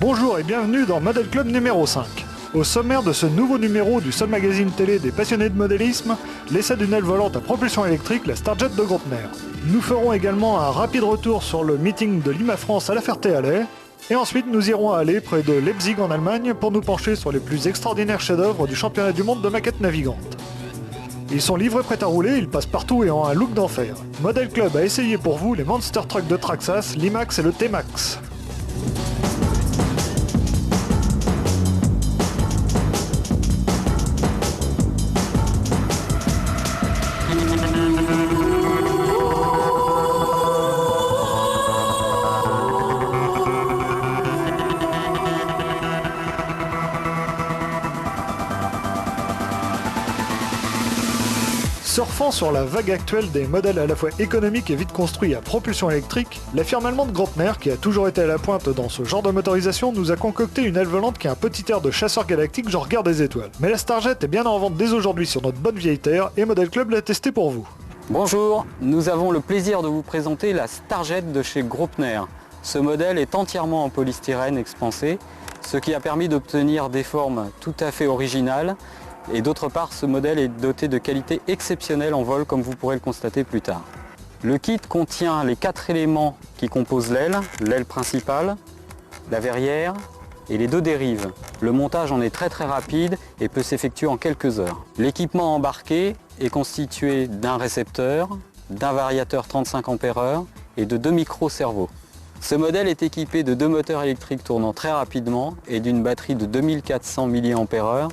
Bonjour et bienvenue dans Model Club numéro 5. Au sommaire de ce nouveau numéro du seul magazine télé des passionnés de modélisme, l'essai d'une aile volante à propulsion électrique, la Starjet de Graupner. Nous ferons également un rapide retour sur le meeting de l'IMA France à la Ferté-Alais. Et ensuite nous irons aller près de Leipzig en Allemagne pour nous pencher sur les plus extraordinaires chefs-d'œuvre du championnat du monde de maquettes navigantes. Ils sont livrés prêts à rouler, ils passent partout et ont un look d'enfer. Model Club a essayé pour vous les Monster Trucks de Traxxas, l'Imax et le T-Max. Surfant sur la vague actuelle des modèles à la fois économiques et vite construits à propulsion électrique, la firme allemande Graupner, qui a toujours été à la pointe dans ce genre de motorisation, nous a concocté une aile volante qui a un petit air de chasseur galactique genre guerre des étoiles. Mais la Starjet est bien en vente dès aujourd'hui sur notre bonne vieille terre et Model Club l'a testé pour vous. Bonjour, nous avons le plaisir de vous présenter la Starjet de chez Graupner. Ce modèle est entièrement en polystyrène expansé, ce qui a permis d'obtenir des formes tout à fait originales. Et d'autre part, ce modèle est doté de qualités exceptionnelles en vol, comme vous pourrez le constater plus tard. Le kit contient les 4 éléments qui composent l'aile principale, la verrière et les 2 dérives. Le montage en est très rapide et peut s'effectuer en quelques heures. L'équipement embarqué est constitué d'un récepteur, d'un variateur 35 ampères et de 2 micro-servos. Ce modèle est équipé de 2 moteurs électriques tournant très rapidement et d'une batterie de 2400 mAh,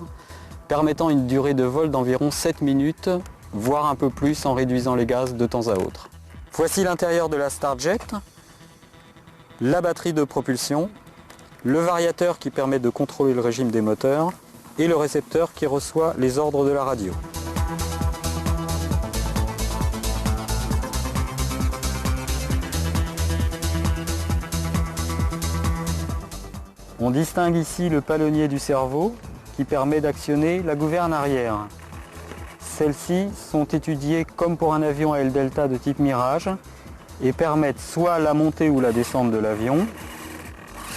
permettant une durée de vol d'environ 7 minutes, voire un peu plus en réduisant les gaz de temps à autre. Voici l'intérieur de la Starjet, la batterie de propulsion, le variateur qui permet de contrôler le régime des moteurs et le récepteur qui reçoit les ordres de la radio. On distingue ici le palonnier du cerveau qui permet d'actionner la gouverne arrière. Celles-ci sont étudiées comme pour un avion à aile delta de type Mirage et permettent soit la montée ou la descente de l'avion,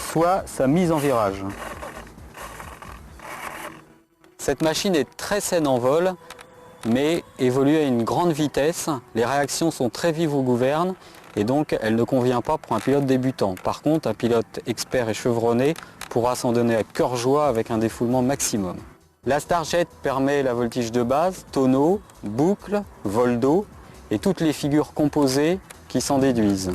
soit sa mise en virage. Cette machine est très saine en vol, mais évolue à une grande vitesse. Les réactions sont très vives aux gouvernes et donc elle ne convient pas pour un pilote débutant. Par contre, un pilote expert et chevronné pourra s'en donner à cœur joie avec un défoulement maximum. La Starjet permet la voltige de base, tonneau, boucle, vol d'eau et toutes les figures composées qui s'en déduisent.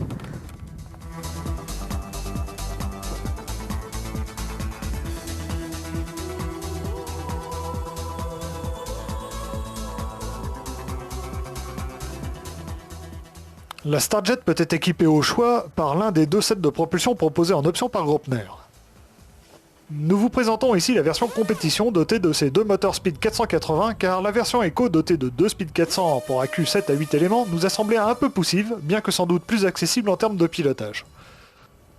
La Starjet peut être équipée au choix par l'un des 2 sets de propulsion proposés en option par Graupner. Nous vous présentons ici la version compétition dotée de ces 2 moteurs Speed 480 car la version Eco dotée de 2 Speed 400 pour AQ 7 à 8 éléments nous a semblé un peu poussive, bien que sans doute plus accessible en termes de pilotage.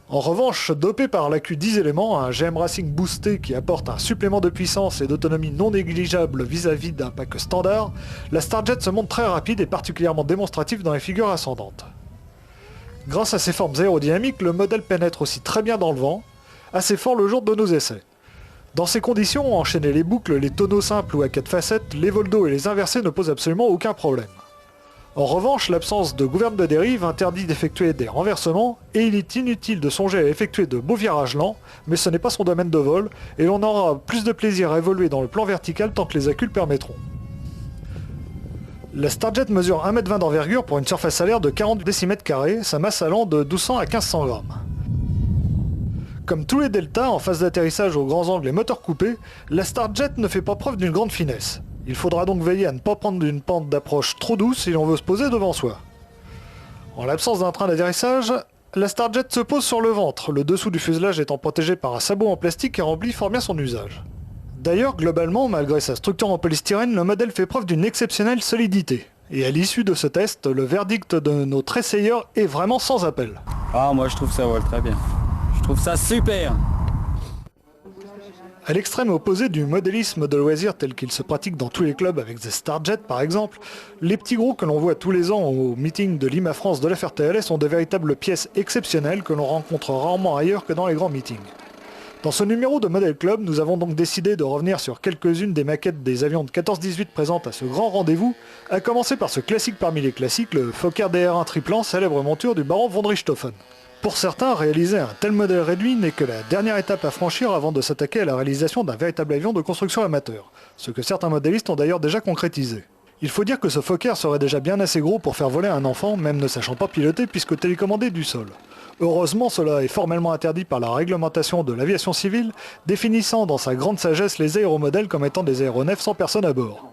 En revanche, dopée par l'AQ 10 éléments, un GM Racing boosté qui apporte un supplément de puissance et d'autonomie non négligeable vis-à-vis d'un pack standard, la Starjet se montre très rapide et particulièrement démonstrative dans les figures ascendantes. Grâce à ses formes aérodynamiques, le modèle pénètre aussi très bien dans le vent, assez fort le jour de nos essais. Dans ces conditions, enchaîner les boucles, les tonneaux simples ou à 4 facettes, les vols d'eau et les inversés ne posent absolument aucun problème. En revanche, l'absence de gouverne de dérive interdit d'effectuer des renversements et il est inutile de songer à effectuer de beaux virages lents, mais ce n'est pas son domaine de vol et l'on aura plus de plaisir à évoluer dans le plan vertical tant que les accus le permettront. La Starjet mesure 1,20 m d'envergure pour une surface alaire de 40 décimètres carrés, sa masse allant de 1200 à 1500 grammes. Comme tous les Delta, en phase d'atterrissage aux grands angles et moteurs coupés, la Starjet ne fait pas preuve d'une grande finesse. Il faudra donc veiller à ne pas prendre une pente d'approche trop douce si l'on veut se poser devant soi. En l'absence d'un train d'atterrissage, la Starjet se pose sur le ventre, le dessous du fuselage étant protégé par un sabot en plastique qui remplit fort bien son usage. D'ailleurs, globalement, malgré sa structure en polystyrène, le modèle fait preuve d'une exceptionnelle solidité. Et à l'issue de ce test, le verdict de notre essayeur est vraiment sans appel. Ah, moi je trouve ça vole très bien. Je trouve ça super. À l'extrême opposé du modélisme de loisirs tel qu'il se pratique dans tous les clubs avec des Starjet par exemple, les petits gros que l'on voit tous les ans au meeting de l'IMA France de la Ferté-Alais sont de véritables pièces exceptionnelles que l'on rencontre rarement ailleurs que dans les grands meetings. Dans ce numéro de Model Club, nous avons donc décidé de revenir sur quelques-unes des maquettes des avions de 14-18 présentes à ce grand rendez-vous, à commencer par ce classique parmi les classiques, le Fokker DR-1 triplan, célèbre monture du baron von Richthofen. Pour certains, réaliser un tel modèle réduit n'est que la dernière étape à franchir avant de s'attaquer à la réalisation d'un véritable avion de construction amateur, ce que certains modélistes ont d'ailleurs déjà concrétisé. Il faut dire que ce Fokker serait déjà bien assez gros pour faire voler un enfant, même ne sachant pas piloter puisque télécommandé du sol. Heureusement, cela est formellement interdit par la réglementation de l'aviation civile, définissant dans sa grande sagesse les aéromodèles comme étant des aéronefs sans personne à bord.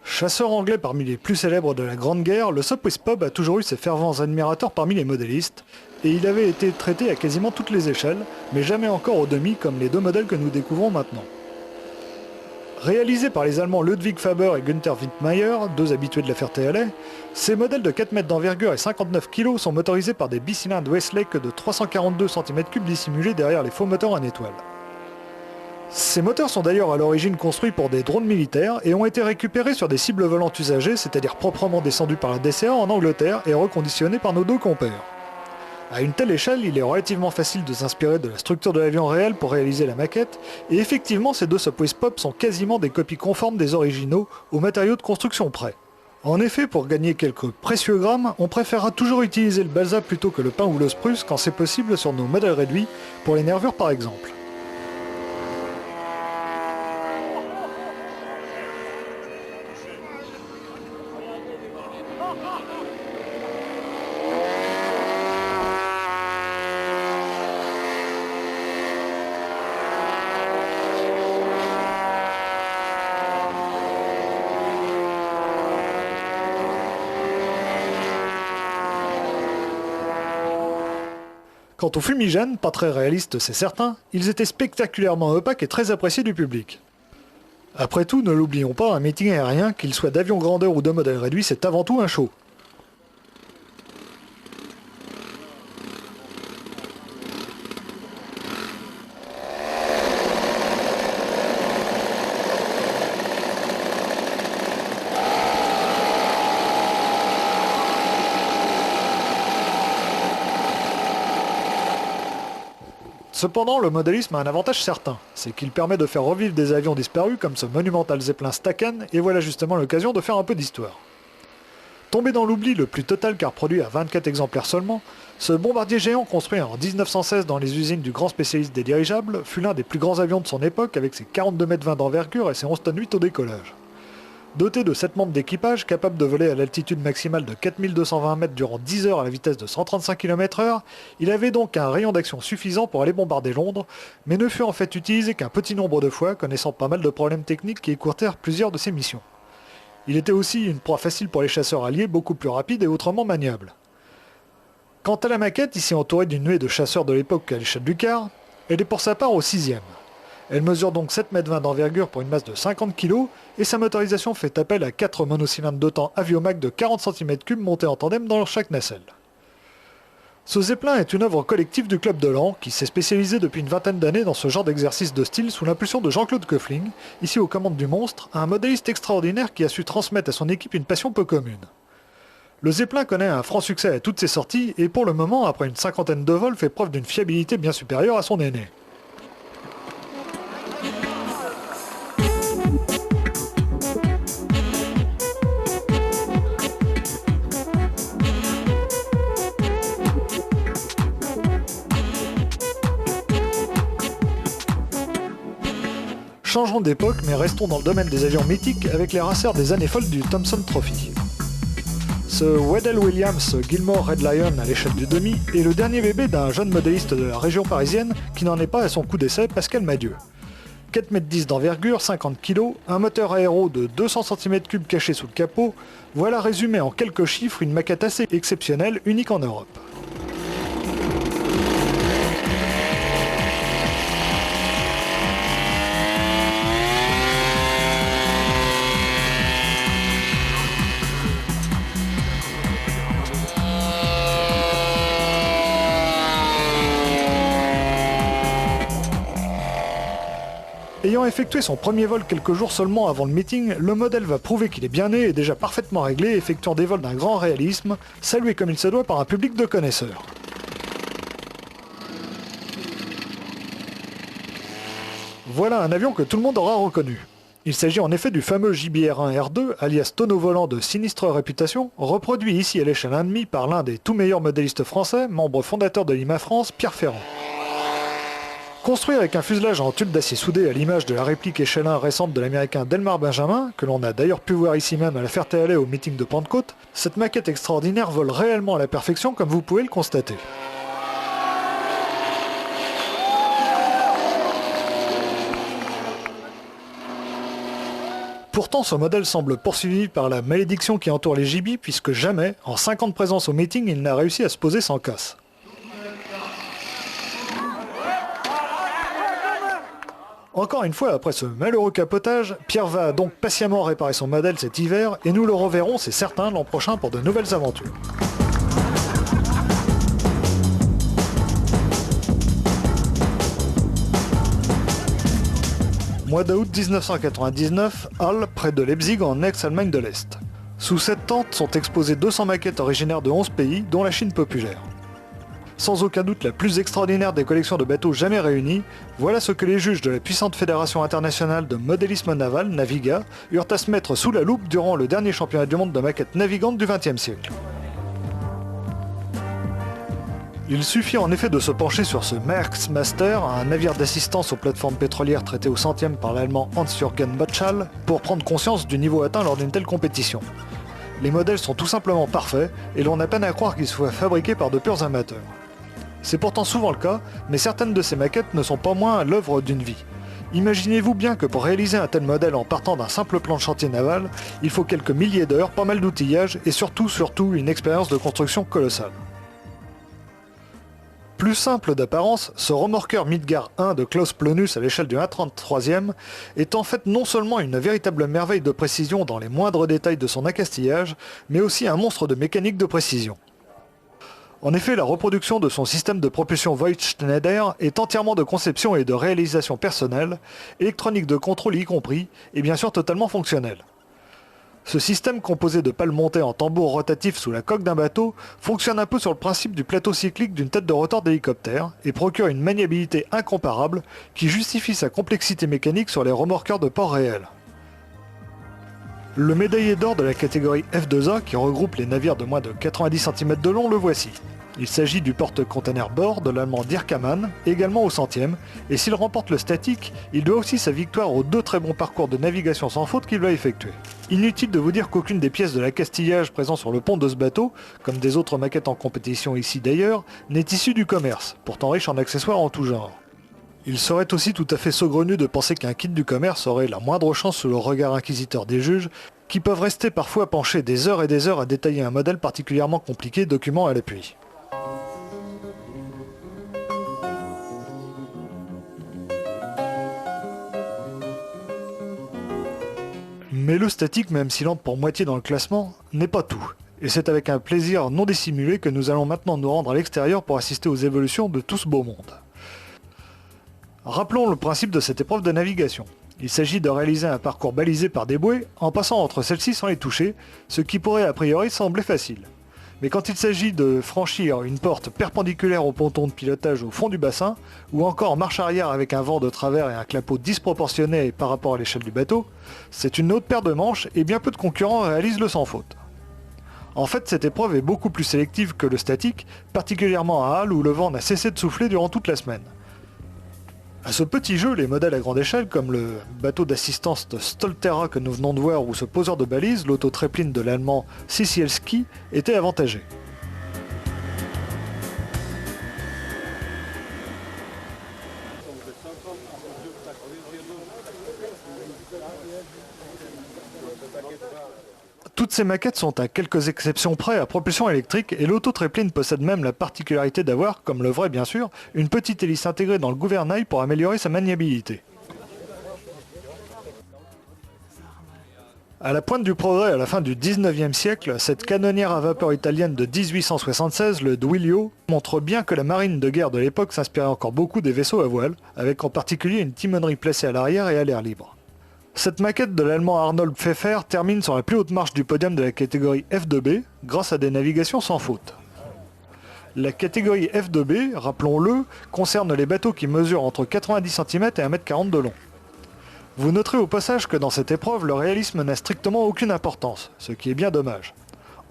Chasseur anglais parmi les plus célèbres de la Grande Guerre, le Sopwith Pup a toujours eu ses fervents admirateurs parmi les modélistes, et il avait été traité à quasiment toutes les échelles, mais jamais encore au demi comme les deux modèles que nous découvrons maintenant. Réalisés par les Allemands Ludwig Faber et Günther Wittmeier, deux habitués de l'affaire TLA, ces modèles de 4 mètres d'envergure et 59 kg sont motorisés par des bicylindres Westlake de 342 cm3 dissimulés derrière les faux moteurs en étoile. Ces moteurs sont d'ailleurs à l'origine construits pour des drones militaires et ont été récupérés sur des cibles volantes usagées, c'est-à-dire proprement descendues par la DCA en Angleterre et reconditionnés par nos deux compères. À une telle échelle, il est relativement facile de s'inspirer de la structure de l'avion réel pour réaliser la maquette, et effectivement ces deux Sopwith Pup sont quasiment des copies conformes des originaux aux matériaux de construction près. En effet, pour gagner quelques précieux grammes, on préférera toujours utiliser le balsa plutôt que le pin ou le spruce quand c'est possible sur nos modèles réduits, pour les nervures par exemple. Quant aux fumigènes, pas très réalistes c'est certain, ils étaient spectaculairement opaques et très appréciés du public. Après tout, ne l'oublions pas, un meeting aérien, qu'il soit d'avion grandeur ou de modèle réduit, c'est avant tout un show. Cependant, le modélisme a un avantage certain, c'est qu'il permet de faire revivre des avions disparus comme ce monumental Zeppelin Staaken, et voilà justement l'occasion de faire un peu d'histoire. Tombé dans l'oubli le plus total car produit à 24 exemplaires seulement, ce bombardier géant construit en 1916 dans les usines du grand spécialiste des dirigeables fut l'un des plus grands avions de son époque avec ses 42,20 m d'envergure et ses 11,8 tonnes au décollage. Doté de 7 membres d'équipage, capable de voler à l'altitude maximale de 4220 mètres durant 10 heures à la vitesse de 135 km/h, il avait donc un rayon d'action suffisant pour aller bombarder Londres, mais ne fut en fait utilisé qu'un petit nombre de fois, connaissant pas mal de problèmes techniques qui écourtèrent plusieurs de ses missions. Il était aussi une proie facile pour les chasseurs alliés, beaucoup plus rapide et autrement maniable. Quant à la maquette, ici entourée d'une nuée de chasseurs de l'époque à l'échelle du quart, elle est pour sa part au 6e. Elle mesure donc 7,20 m d'envergure pour une masse de 50 kg et sa motorisation fait appel à 4 monocylindres de temps Aviomac de 40 cm3 montés en tandem dans chaque nacelle. Ce Zeppelin est une œuvre collective du Club de l'An qui s'est spécialisé depuis une vingtaine d'années dans ce genre d'exercice de style sous l'impulsion de Jean-Claude Koeffling, ici aux commandes du monstre, un modéliste extraordinaire qui a su transmettre à son équipe une passion peu commune. Le Zeppelin connaît un franc succès à toutes ses sorties et pour le moment, après une cinquantaine de vols, fait preuve d'une fiabilité bien supérieure à son aîné. Changeons d'époque, mais restons dans le domaine des avions mythiques avec les racers des années folles du Thomson Trophy. Ce Weddell Williams Gilmore Red Lion à l'échelle du demi est le dernier bébé d'un jeune modéliste de la région parisienne qui n'en est pas à son coup d'essai, Pascal Madieu. 4,10 m d'envergure, 50 kg, un moteur aéro de 200 cm3 caché sous le capot, voilà résumé en quelques chiffres une maquette assez exceptionnelle, unique en Europe. Ayant effectué son premier vol quelques jours seulement avant le meeting, le modèle va prouver qu'il est bien né et déjà parfaitement réglé, effectuant des vols d'un grand réalisme, salué comme il se doit par un public de connaisseurs. Voilà un avion que tout le monde aura reconnu. Il s'agit en effet du fameux JBR-1R2, alias tonneau volant de sinistre réputation, reproduit ici à l'échelle 1,5 par l'un des tout meilleurs modélistes français, membre fondateur de Lima France, Pierre Ferrand. Construit avec un fuselage en tube d'acier soudé à l'image de la réplique échelle 1 récente de l'américain Delmar Benjamin, que l'on a d'ailleurs pu voir ici même à la Ferté-Alais au meeting de Pentecôte, cette maquette extraordinaire vole réellement à la perfection comme vous pouvez le constater. Pourtant, ce modèle semble poursuivi par la malédiction qui entoure les JB, puisque jamais, en 5 ans de présence au meeting, il n'a réussi à se poser sans casse. Encore une fois, après ce malheureux capotage, Pierre va donc patiemment réparer son modèle cet hiver, et nous le reverrons, c'est certain, l'an prochain pour de nouvelles aventures. Mois d'août 1999, Halle, près de Leipzig, en ex-Allemagne de l'Est. Sous cette tente sont exposées 200 maquettes originaires de 11 pays, dont la Chine populaire. Sans aucun doute la plus extraordinaire des collections de bateaux jamais réunies, voilà ce que les juges de la puissante Fédération internationale de modélisme naval, Naviga, eurent à se mettre sous la loupe durant le dernier championnat du monde de maquettes navigantes du XXe siècle. Il suffit en effet de se pencher sur ce Maersk Master, un navire d'assistance aux plateformes pétrolières traité au centième par l'allemand Hans-Jürgen Böttchal, pour prendre conscience du niveau atteint lors d'une telle compétition. Les modèles sont tout simplement parfaits, et l'on a peine à croire qu'ils soient fabriqués par de purs amateurs. C'est pourtant souvent le cas, mais certaines de ces maquettes ne sont pas moins l'œuvre d'une vie. Imaginez-vous bien que pour réaliser un tel modèle en partant d'un simple plan de chantier naval, il faut quelques milliers d'heures, pas mal d'outillage, et surtout une expérience de construction colossale. Plus simple d'apparence, ce remorqueur Midgard 1 de Klaus Plönus à l'échelle du 1/33e est en fait non seulement une véritable merveille de précision dans les moindres détails de son accastillage, mais aussi un monstre de mécanique de précision. En effet, la reproduction de son système de propulsion Voigt-Schneider est entièrement de conception et de réalisation personnelle, électronique de contrôle y compris, et bien sûr totalement fonctionnel. Ce système composé de pales montées en tambour rotatif sous la coque d'un bateau fonctionne un peu sur le principe du plateau cyclique d'une tête de rotor d'hélicoptère et procure une maniabilité incomparable qui justifie sa complexité mécanique sur les remorqueurs de port réel. Le médaillé d'or de la catégorie F2A qui regroupe les navires de moins de 90 cm de long le voici. Il s'agit du porte-container Bor de l'allemand Dirk Hamann, également au centième, et s'il remporte le statique, il doit aussi sa victoire aux 2 très bons parcours de navigation sans faute qu'il va effectuer. Inutile de vous dire qu'aucune des pièces de l'accastillage présent sur le pont de ce bateau, comme des autres maquettes en compétition ici d'ailleurs, n'est issue du commerce, pourtant riche en accessoires en tout genre. Il serait aussi tout à fait saugrenu de penser qu'un kit du commerce aurait la moindre chance sous le regard inquisiteur des juges, qui peuvent rester parfois penchés des heures et des heures à détailler un modèle particulièrement compliqué, document à l'appui. Mais le statique, même s'il entre pour moitié dans le classement, n'est pas tout. Et c'est avec un plaisir non dissimulé que nous allons maintenant nous rendre à l'extérieur pour assister aux évolutions de tout ce beau monde. Rappelons le principe de cette épreuve de navigation. Il s'agit de réaliser un parcours balisé par des bouées en passant entre celles-ci sans les toucher, ce qui pourrait a priori sembler facile. Mais quand il s'agit de franchir une porte perpendiculaire au ponton de pilotage au fond du bassin, ou encore en marche arrière avec un vent de travers et un clapot disproportionné par rapport à l'échelle du bateau, c'est une autre paire de manches et bien peu de concurrents réalisent le sans faute. En fait, cette épreuve est beaucoup plus sélective que le statique, particulièrement à Halle où le vent n'a cessé de souffler durant toute la semaine. À ce petit jeu, les modèles à grande échelle, comme le bateau d'assistance de Stolterra que nous venons de voir ou ce poseur de balises, l'auto-tréplin de l'allemand Sisielski, étaient avantagés. Toutes ces maquettes sont à quelques exceptions près à propulsion électrique et l'auto-tréplin possède même la particularité d'avoir, comme le vrai bien sûr, une petite hélice intégrée dans le gouvernail pour améliorer sa maniabilité. À la pointe du progrès à la fin du 19e siècle, cette canonnière à vapeur italienne de 1876, le Duilio, montre bien que la marine de guerre de l'époque s'inspirait encore beaucoup des vaisseaux à voile, avec en particulier une timonerie placée à l'arrière et à l'air libre. Cette maquette de l'allemand Arnold Pfeffer termine sur la plus haute marche du podium de la catégorie F2B, grâce à des navigations sans faute. La catégorie F2B, rappelons-le, concerne les bateaux qui mesurent entre 90 cm et 1,40 m de long. Vous noterez au passage que dans cette épreuve, le réalisme n'a strictement aucune importance, ce qui est bien dommage.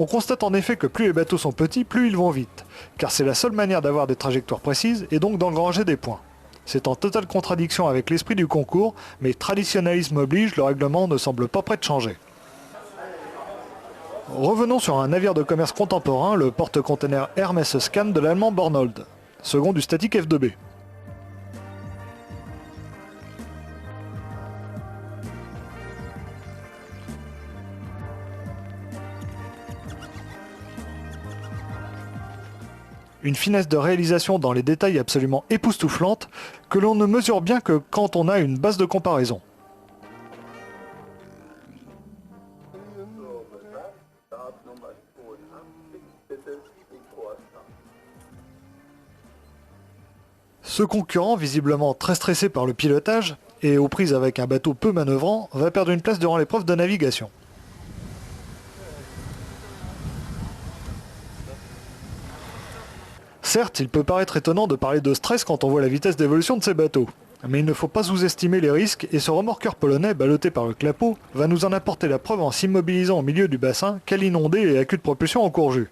On constate en effet que plus les bateaux sont petits, plus ils vont vite, car c'est la seule manière d'avoir des trajectoires précises et donc d'engranger des points. C'est en totale contradiction avec l'esprit du concours, mais traditionnalisme oblige, le règlement ne semble pas prêt de changer. Revenons sur un navire de commerce contemporain, le porte-container Hermes Scan de l'allemand Bornhold, second du statique F2B. Une finesse de réalisation dans les détails absolument époustouflante que l'on ne mesure bien que quand on a une base de comparaison. Ce concurrent, visiblement très stressé par le pilotage et aux prises avec un bateau peu manœuvrant, va perdre une place durant l'épreuve de navigation. Certes, il peut paraître étonnant de parler de stress quand on voit la vitesse d'évolution de ces bateaux. Mais il ne faut pas sous-estimer les risques et ce remorqueur polonais, ballotté par le clapot, va nous en apporter la preuve en s'immobilisant au milieu du bassin, quel inondé et à cul de propulsion en courjus.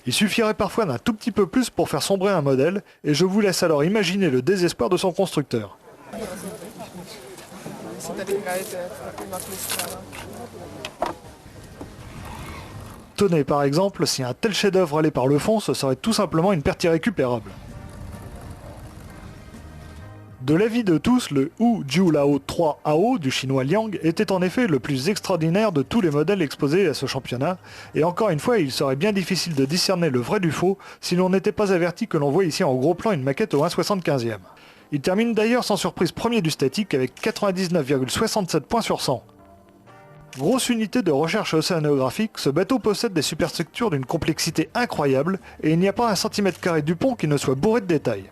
Il suffirait parfois d'un tout petit peu plus pour faire sombrer un modèle, et je vous laisse alors imaginer le désespoir de son constructeur. Tenez, par exemple, si un tel chef-d'œuvre allait par le fond, ce serait tout simplement une perte irrécupérable. De l'avis de tous, le Hu Jiulao 3 AO du chinois Liang était en effet le plus extraordinaire de tous les modèles exposés à ce championnat, et encore une fois, il serait bien difficile de discerner le vrai du faux si l'on n'était pas averti que l'on voit ici en gros plan une maquette au 1,75e. Il termine d'ailleurs sans surprise premier du statique avec 99,67 points sur 100. Grosse unité de recherche océanographique, ce bateau possède des superstructures d'une complexité incroyable et il n'y a pas un centimètre carré du pont qui ne soit bourré de détails.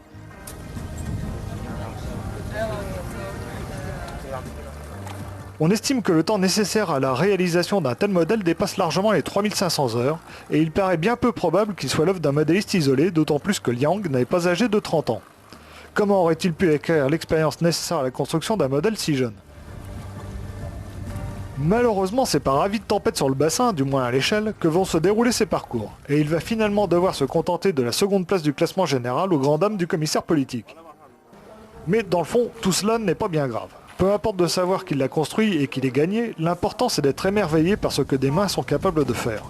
On estime que le temps nécessaire à la réalisation d'un tel modèle dépasse largement les 3500 heures et il paraît bien peu probable qu'il soit l'œuvre d'un modéliste isolé, d'autant plus que Liang n'est pas âgé de 30 ans. Comment aurait-il pu acquérir l'expérience nécessaire à la construction d'un modèle si jeune ? Malheureusement, c'est par avis de tempête sur le bassin, du moins à l'échelle, que vont se dérouler ces parcours, et il va finalement devoir se contenter de la seconde place du classement général aux grandes dames du commissaire politique. Mais dans le fond, tout cela n'est pas bien grave. Peu importe de savoir qu'il l'a construit et qu'il ait gagné, l'important c'est d'être émerveillé par ce que des mains sont capables de faire.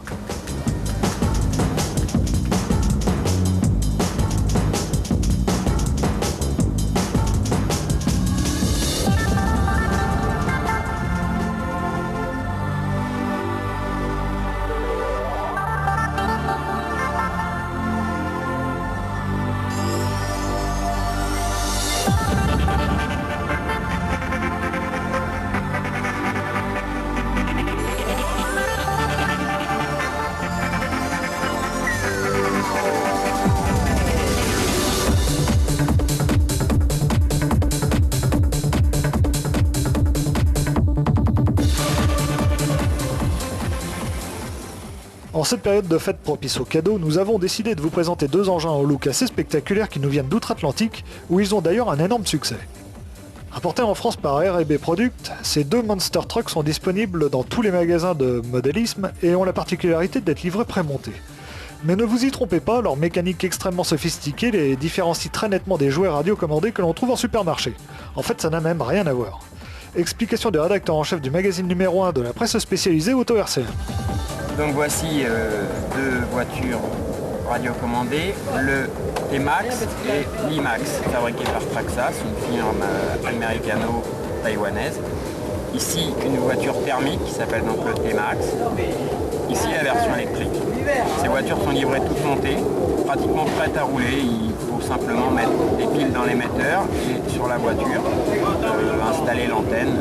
En cette période de fête propice aux cadeaux, nous avons décidé de vous présenter deux engins au look assez spectaculaire qui nous viennent d'outre-Atlantique, où ils ont d'ailleurs un énorme succès. Importés en France par R&B Product, ces deux Monster Trucks sont disponibles dans tous les magasins de modélisme et ont la particularité d'être livrés prémontés. Mais ne vous y trompez pas, leur mécanique extrêmement sophistiquée les différencie très nettement des jouets radiocommandés que l'on trouve en supermarché. En fait, ça n'a même rien à voir. Explication du rédacteur en chef du magazine numéro 1 de la presse spécialisée Auto RCM. Donc voici deux voitures radiocommandées, le T-Max et l'I-Max, fabriquées par Traxas, une firme américano-taïwanaise. Ici, une voiture thermique qui s'appelle donc le T-Max. Ici, la version électrique. Ces voitures sont livrées toutes montées, pratiquement prêtes à rouler. Il faut simplement mettre des piles dans l'émetteur et sur la voiture installer l'antenne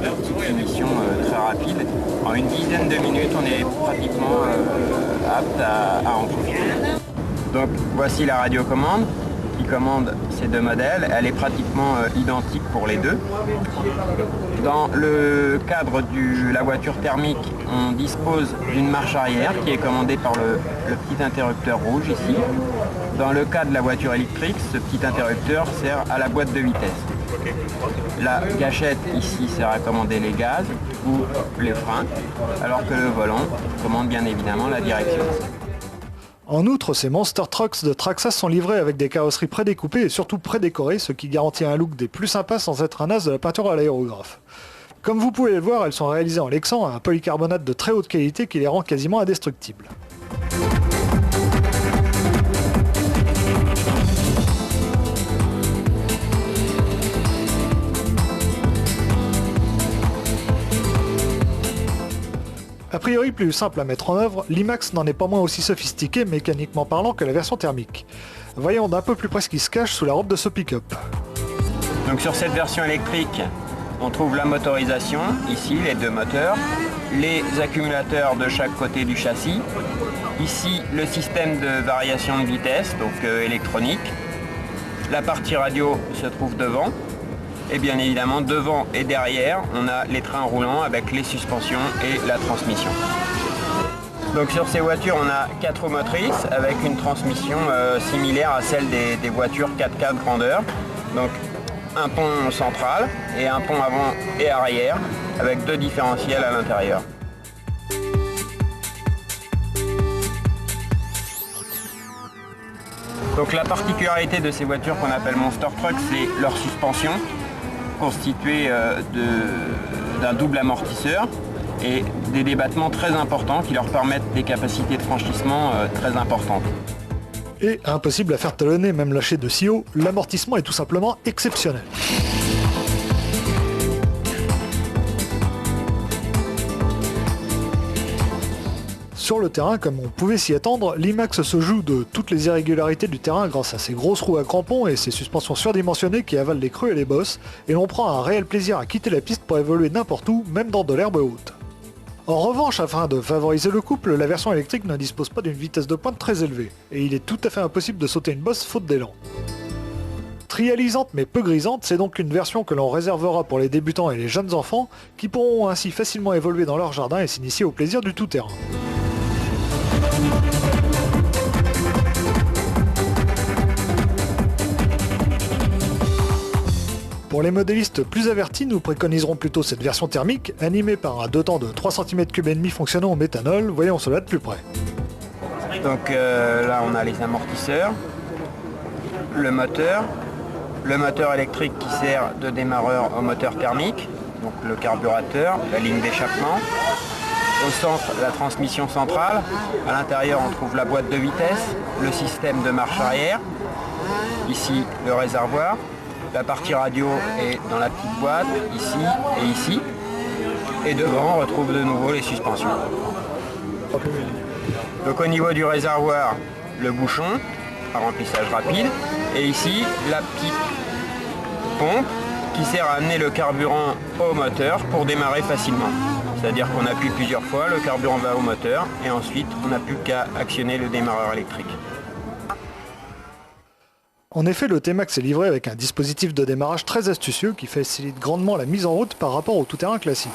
de petite émission très rapide. En une dizaine de minutes, on est pratiquement apte à en profiter. Donc voici la radiocommande qui commande ces deux modèles. Elle est pratiquement identique pour les deux. Dans le cadre de la voiture thermique, on dispose d'une marche arrière qui est commandée par le petit interrupteur rouge ici. Dans le cas de la voiture électrique, ce petit interrupteur sert à la boîte de vitesse. La gâchette ici sert à commander les gaz ou les freins, alors que le volant commande bien évidemment la direction. En outre, ces Monster Trucks de Traxxas sont livrés avec des carrosseries prédécoupées et surtout prédécorées, ce qui garantit un look des plus sympas sans être un as de la peinture à l'aérographe. Comme vous pouvez le voir, elles sont réalisées en lexan, un polycarbonate de très haute qualité qui les rend quasiment indestructibles. A priori plus simple à mettre en œuvre, l'Imax n'en est pas moins aussi sophistiqué mécaniquement parlant que la version thermique. Voyons d'un peu plus près ce qui se cache sous la robe de ce pick-up. Donc sur cette version électrique, on trouve la motorisation, ici les deux moteurs, les accumulateurs de chaque côté du châssis, ici le système de variation de vitesse, donc électronique, la partie radio se trouve devant, et bien évidemment devant et derrière on a les trains roulants avec les suspensions et la transmission. Donc sur ces voitures on a 4 roues motrices avec une transmission similaire à celle des voitures 4x4 grandeur. Donc un pont central et un pont avant et arrière avec 2 différentiels à l'intérieur. Donc la particularité de ces voitures qu'on appelle Monster Truck, c'est leur suspension, constituée d'un double amortisseur et des débattements très importants qui leur permettent des capacités de franchissement très importantes. Et impossible à faire talonner, même lâché de si haut, l'amortissement est tout simplement exceptionnel. Sur le terrain, comme on pouvait s'y attendre, l'Imax se joue de toutes les irrégularités du terrain grâce à ses grosses roues à crampons et ses suspensions surdimensionnées qui avalent les creux et les bosses, et l'on prend un réel plaisir à quitter la piste pour évoluer n'importe où, même dans de l'herbe haute. En revanche, afin de favoriser le couple, la version électrique ne dispose pas d'une vitesse de pointe très élevée, et il est tout à fait impossible de sauter une bosse faute d'élan. Trialisante mais peu grisante, c'est donc une version que l'on réservera pour les débutants et les jeunes enfants, qui pourront ainsi facilement évoluer dans leur jardin et s'initier au plaisir du tout-terrain. Pour les modélistes plus avertis, nous préconiserons plutôt cette version thermique, animée par un 2 temps de 3,5 cm3 fonctionnant au méthanol. Voyons cela de plus près. Donc là on a les amortisseurs, le moteur électrique qui sert de démarreur au moteur thermique, donc le carburateur, la ligne d'échappement. Au centre, la transmission centrale. À l'intérieur, on trouve la boîte de vitesse, le système de marche arrière. Ici, le réservoir. La partie radio est dans la petite boîte, ici et ici. Et devant, on retrouve de nouveau les suspensions. Donc au niveau du réservoir, le bouchon à remplissage rapide. Et ici, la petite pompe qui sert à amener le carburant au moteur pour démarrer facilement. C'est-à-dire qu'on appuie plusieurs fois, le carburant va au moteur et ensuite on n'a plus qu'à actionner le démarreur électrique. En effet, le T-Max est livré avec un dispositif de démarrage très astucieux qui facilite grandement la mise en route par rapport au tout-terrain classique.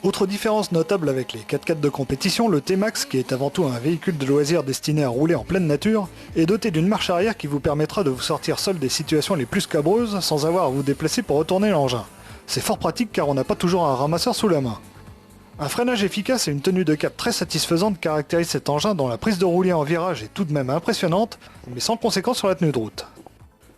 Autre différence notable avec les 4x4 de compétition, le T-Max, qui est avant tout un véhicule de loisir destiné à rouler en pleine nature, est doté d'une marche arrière qui vous permettra de vous sortir seul des situations les plus scabreuses sans avoir à vous déplacer pour retourner l'engin. C'est fort pratique car on n'a pas toujours un ramasseur sous la main. Un freinage efficace et une tenue de cap très satisfaisante caractérisent cet engin dont la prise de roulis en virage est tout de même impressionnante, mais sans conséquence sur la tenue de route.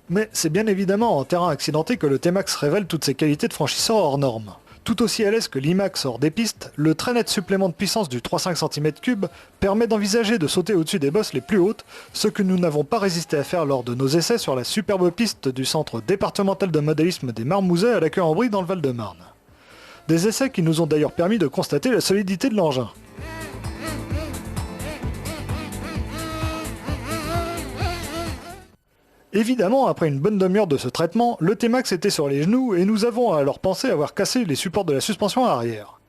Mais c'est bien évidemment en terrain accidenté que le T-Max révèle toutes ses qualités de franchisseur hors norme. Tout aussi à l'aise que l'Imax hors des pistes, le très net supplément de puissance du 3,5 cm3 permet d'envisager de sauter au-dessus des bosses les plus hautes, ce que nous n'avons pas résisté à faire lors de nos essais sur la superbe piste du centre départemental de modélisme des Marmousets à la Queue-en-Brie dans le Val-de-Marne. Des essais qui nous ont d'ailleurs permis de constater la solidité de l'engin. Évidemment, après une bonne demi-heure de ce traitement, le T-Max était sur les genoux et nous avons alors pensé avoir cassé les supports de la suspension arrière.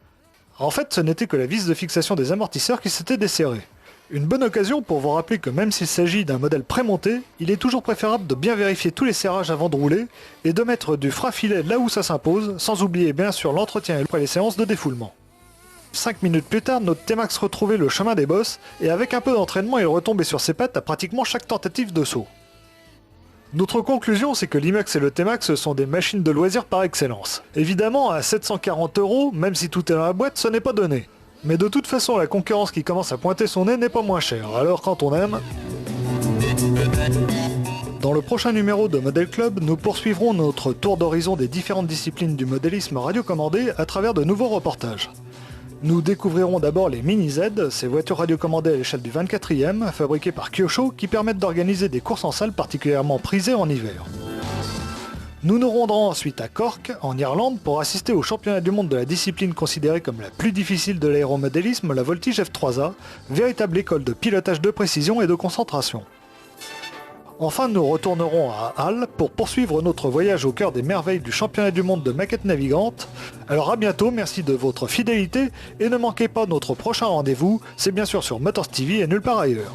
En fait, ce n'était que la vis de fixation des amortisseurs qui s'était desserrée. Une bonne occasion pour vous rappeler que même s'il s'agit d'un modèle prémonté, il est toujours préférable de bien vérifier tous les serrages avant de rouler et de mettre du frein-filet là où ça s'impose, sans oublier bien sûr l'entretien après les séances de défoulement. 5 minutes plus tard, notre T-Max retrouvait le chemin des bosses et avec un peu d'entraînement, il retombait sur ses pattes à pratiquement chaque tentative de saut. Notre conclusion, c'est que l'Imax et le T-Max sont des machines de loisirs par excellence. Évidemment, à 740 €, même si tout est dans la boîte, ce n'est pas donné. Mais de toute façon, la concurrence qui commence à pointer son nez n'est pas moins chère, alors quand on aime... Dans le prochain numéro de Model Club, nous poursuivrons notre tour d'horizon des différentes disciplines du modélisme radiocommandé à travers de nouveaux reportages. Nous découvrirons d'abord les Mini Z, ces voitures radiocommandées à l'échelle du 24e, fabriquées par Kyosho, qui permettent d'organiser des courses en salle particulièrement prisées en hiver. Nous nous rendrons ensuite à Cork, en Irlande, pour assister au championnat du monde de la discipline considérée comme la plus difficile de l'aéromodélisme, la Voltige F3A, véritable école de pilotage de précision et de concentration. Enfin, nous retournerons à Halle pour poursuivre notre voyage au cœur des merveilles du championnat du monde de maquettes navigantes. Alors à bientôt, merci de votre fidélité et ne manquez pas notre prochain rendez-vous, c'est bien sûr sur Motors TV et nulle part ailleurs.